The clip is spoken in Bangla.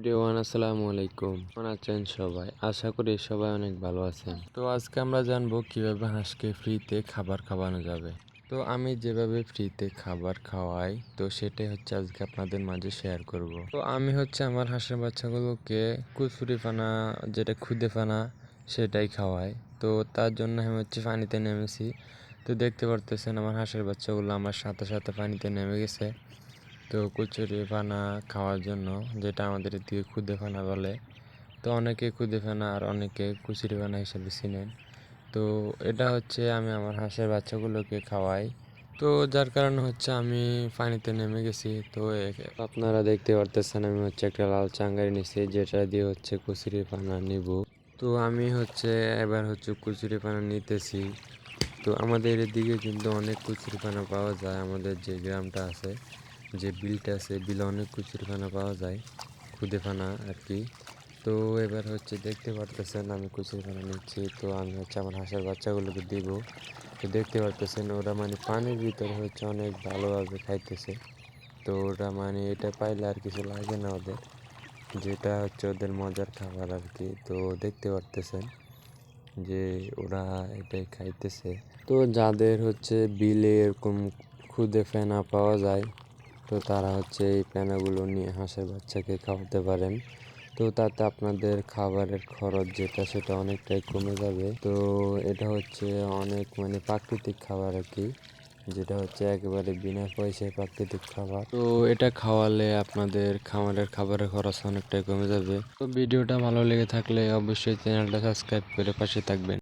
এভরিওয়ান, আসসালামু আলাইকুম। কেমন আছেন সবাই? আশা করি সবাই অনেক ভালো আছেন। তো আজকে আমরা জানবো কিভাবে হাঁসকে ফ্রিতে খাবার খাওয়ানো যাবে। তো আমি যেভাবে ফ্রিতে খাবার খাওয়াই, তো সেটাই হচ্ছে আজকে আপনাদের মাঝে শেয়ার করব। তো আমি হচ্ছে আমার হাঁসের বাচ্চাগুলোকে কচুরি পানা, যেটা খুদে পানা, সেটাই খাওয়াই। তো তার জন্য আমি হচ্ছে পানিতে নেমেছি। তো দেখতে পারতেছেন আমার হাঁসের বাচ্চাগুলো আমার সাথে সাথে পানিতে নেমে গেছে। তো কচুরি পানা খাওয়ার জন্য, যেটা আমাদের এদিকে খুদে পানা বলে। তো অনেকে খুদে পানা আর অনেকে কচুরি পানা হিসেবে চিনেন। তো এটা হচ্ছে আমি আমার হাঁসের বাচ্চাগুলোকে খাওয়াই। তো যার কারণে হচ্ছে আমি পানিতে নেমে গেছি। তো আপনারা দেখতে পারতেছেন আমি হচ্ছে একটা লাল চাঙ্গারি নিছি, যেটা দিয়ে হচ্ছে কচুরি পানা নিব। তো আমি হচ্ছে এবার হচ্ছে কচুরি পানা নিতেছি। তো আমাদের এদিকে কিন্তু অনেক কচুরিপানা পাওয়া যায়। আমাদের যে গ্রামটা আছে, যে বিলটা আছে, বিলে অনেক কচুরিপানা পাওয়া যায়, খুদে পানা আর কি। তো এবার হচ্ছে দেখতে পারতেছেন আমি কচুরিপানা নিচ্ছি। তো আমি হচ্ছে আমার হাঁসের বাচ্চাগুলোকে দিব। তো দেখতে পারতেছেন ওরা মানে পানির ভিতরে হচ্ছে অনেক ভালোভাবে খাইতেছে। তো ওরা মানে এটা পাইলে আর কিছু লাগে না ওদের, যেটা হচ্ছে ওদের মজার খাবার আর কি। তো দেখতে পারতেছেন যে ওরা এটাই খাইতেছে। তো যাদের হচ্ছে বিলে এরকম খুদে ফেনা পাওয়া যায়, তো তারা হচ্ছে এই ফেনাগুলো নিয়ে হাঁসের বাচ্চাকে খাওয়াতে পারেন। তো তাতে আপনাদের খাবারের খরচ যেটা, সেটা অনেকটাই কমে যাবে। তো এটা হচ্ছে অনেক মানে প্রাকৃতিক খাবার আর কি, যেটা হচ্ছে একেবারে বিনা পয়সায় প্রাকৃতিক খাবার। তো এটা খাওয়ালে আপনাদের খাবারের খরচ অনেকটাই কমে যাবে। তো ভিডিওটা ভালো লেগে থাকলে অবশ্যই চ্যানেলটা সাবস্ক্রাইব করে পাশে থাকবেন।